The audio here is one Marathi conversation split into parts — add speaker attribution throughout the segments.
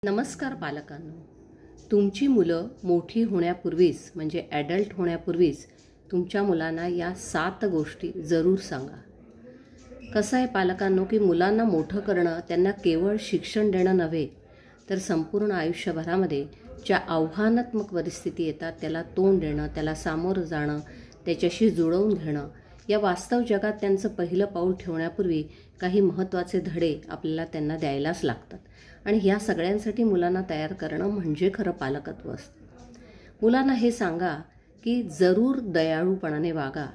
Speaker 1: नमस्कार पालकांनो, तुमची मुलं मोठी होण्यापूर्वीच म्हणजे ॲडल्ट होण्यापूर्वीच तुमच्या मुलांना या 7 गोष्टी जरूर सांगा. कसं आहे पालकांनो की मुलांना मोठं करणं त्यांना केवळ शिक्षण देणं नव्हे तर संपूर्ण आयुष्यभरामध्ये ज्या आव्हानात्मक परिस्थिती येतात त्याला तोंड देणं, त्याला सामोरं जाणं, त्याच्याशी जुळवून घेणं, या वास्तव जगात त्यांचं पहिलं पाऊल ठेवण्यापूर्वी काही महत्त्वाचे धडे आपल्याला त्यांना द्यायलाच लागतात. आणि ह्या सगळ्यांसाठी मुलांना तयार करणं म्हणजे खरं पालकत्व असतं. मुलांना हे सांगा की जरूर दयाळूपणाने वागा,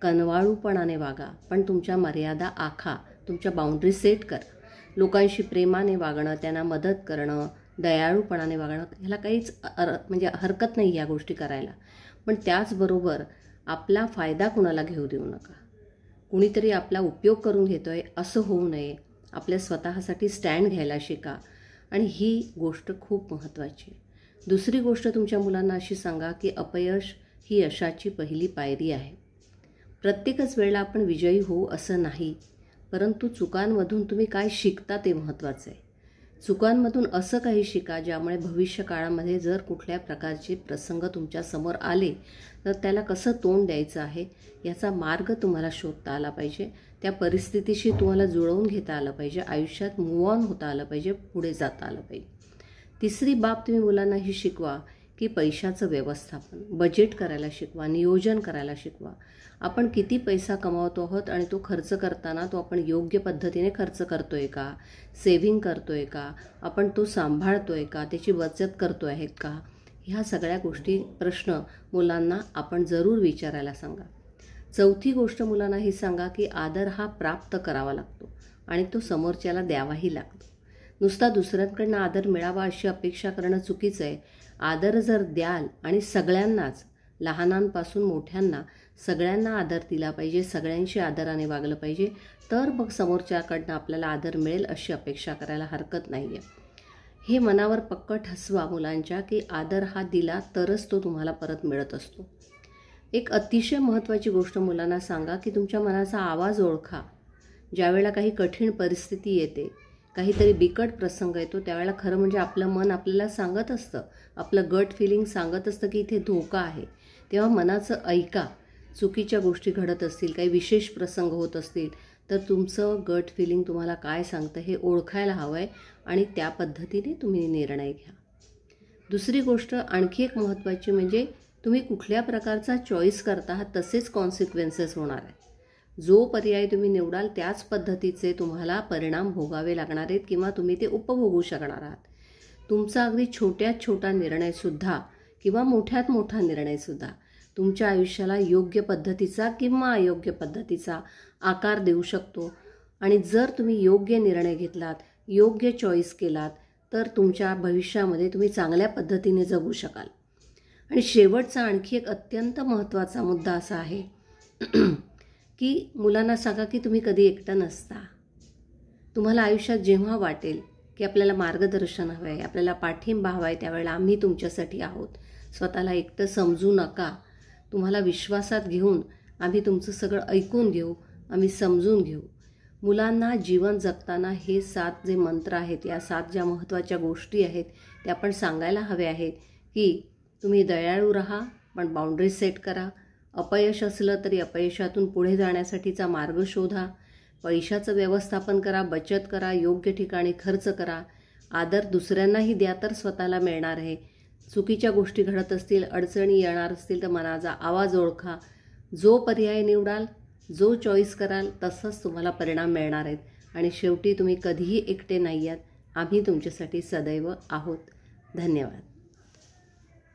Speaker 1: कनवाळूपणाने वागा, पण तुमच्या मर्यादा आखा, तुमच्या बाउंड्री सेट करा. लोकांशी प्रेमाने वागणं, त्यांना मदत करणं, दयाळूपणाने वागणं, ह्याला काहीच म्हणजे हरकत नाही या गोष्टी करायला. पण त्याचबरोबर आपला फायदा कुणाला घेऊ देऊ नका. कुणीतरी आपला उपयोग करून घेतोय असं होऊ नये. आपल्या स्वतःसाठी स्टँड घ्यायला शिका आणि ही गोष्ट खूप महत्त्वाची आहे. दुसरी गोष्ट तुमच्या मुलांना अशी सांगा की अपयश ही यशाची पहिली पायरी आहे. प्रत्येकच वेळेला आपण विजयी होऊ असं नाही, परंतु चुकांमधून तुम्ही काय शिकता ते महत्त्वाचं आहे. चुकांमधून असं काही शिका ज्यामुळे भविष्य काळामध्ये जर कुठल्या प्रकारचे प्रसंग तुमच्यासमोर आले तर त्याला कसं तोंड द्यायचं आहे याचा मार्ग तुम्हाला शोधता आला पाहिजे. त्या परिस्थितीशी तुम्हाला जुळवून घेता आलं पाहिजे. आयुष्यात मूव्ह ऑन होता आलं पाहिजे, पुढे जाता आलं पाहिजे. तिसरी बाब तुम्ही मुलांना ही शिकवा की पैशाचं व्यवस्थापन, बजेट करायला शिकवा, नियोजन करायला शिकवा. आपण किती पैसा कमावतो आहोत आणि तो खर्च करताना तो आपण योग्य पद्धतीने खर्च करतोय का, सेव्हिंग करतोय का, आपण तो सांभाळतोय का, त्याची बचत करतोय आहेत का, ह्या सगळ्या गोष्टी प्रश्न मुलांना आपण जरूर विचारायला सांगा. चौथी गोष्ट मुलांना ही सांगा की आदर हा प्राप्त करावा लागतो आणि तो समोरच्याला द्यावाही लागतो. नुसता दुसऱ्यांकडनं आदर मिळावा अशी अपेक्षा करणं चुकीचं आहे. आदर जर द्याल आणि सगळ्यांनाच, लहानांपासून मोठ्यांना सगळ्यांना आदर दिला पाहिजे, सगळ्यांशी आदराने वागलं पाहिजे, तर मग समोरच्याकडनं आपल्याला आदर मिळेल अशी अपेक्षा करायला हरकत नाही आहे. हे मनावर पक्क ठसवा मुलांच्या की आदर हा दिला तरच तो तुम्हाला परत मिळत असतो. एक अतिशय महत्त्वाची गोष्ट मुलांना सांगा की तुमच्या मनाचा आवाज ओळखा. ज्यावेळेला काही कठीण परिस्थिती येते, काहीतरी बिकट प्रसंग येतो, त्यावेळेला खरं म्हणजे आपलं मन आपल्याला सांगत असतं, आपलं गट फिलिंग सांगत असतं की इथे धोका आहे. तेव्हा मनाचं ऐका. चुकीच्या गोष्टी घडत असतील, काही विशेष प्रसंग होत असतील तर तुमचं गट फिलिंग तुम्हाला काय सांगतं हे ओळखायला हवं आहे आणि त्या पद्धतीने तुम्ही निर्णय घ्या. दुसरी गोष्ट आणखी एक महत्त्वाची म्हणजे तुम्ही कुठल्या प्रकारचा चॉईस करता आहात तसेच कॉन्सिक्वेन्सेस होणार आहे. जो पर्याय तुम्ही निवडाल त्याच पद्धतीचे तुम्हाला परिणाम भोगावे लागणार आहेत किंवा तुम्ही ते उपभोगू शकणार आहात. तुमचा अगदी छोट्यात छोटा निर्णयसुद्धा किंवा मोठ्यात मोठा निर्णयसुद्धा तुमच्या आयुष्याला योग्य पद्धतीचा किंवा अयोग्य पद्धतीचा आकार देऊ शकतो. आणि जर तुम्ही योग्य निर्णय घेतलात, योग्य चॉईस केलात तर तुमच्या भविष्यामध्ये तुम्ही चांगल्या पद्धतीने जगू शकाल. आणि शेवटचा आणखी एक अत्यंत महत्त्वाचा मुद्दा असा आहे की मुलांना सांगा की तुम्ही कधी एकटं नसता. तुम्हाला आयुष्यात जेव्हा वाटेल की आपल्याला मार्गदर्शन हवं आहे, आपल्याला पाठिंबा हवा आहे, त्यावेळेला आम्ही तुमच्यासाठी आहोत. स्वतःला एकटं समजू नका. तुम्हाला विश्वासात घेऊन आम्ही तुमचं सगळं ऐकून घेऊ, आम्ही समजून घेऊ. मुलांना जीवन जगताना हे 7 जे मंत्र आहेत, या 7 ज्या महत्त्वाच्या गोष्टी आहेत त्या आपण सांगायला हव्या आहेत की तुम्ही दयाळू राहा पण बाउंड्री सेट करा. अपयश असलं तरी अपयशातून पुढे जाण्यासाठीचा मार्ग शोधा. पैशाचं व्यवस्थापन करा, बचत करा, योग्य ठिकाणी खर्च करा. आदर दुसऱ्यांनाही द्या तर स्वतःला मिळणार आहे. चुकीच्या गोष्टी घडत असतील, अडचणी येणार असतील तर मनाचा आवाज ओळखा. जो पर्याय निवडाल, जो चॉईस कराल तसंच तुम्हाला परिणाम मिळणार आहेत. आणि शेवटी तुम्ही कधीही एकटे नाही आहात. आम्ही तुमच्यासाठी सदैव आहोत. धन्यवाद.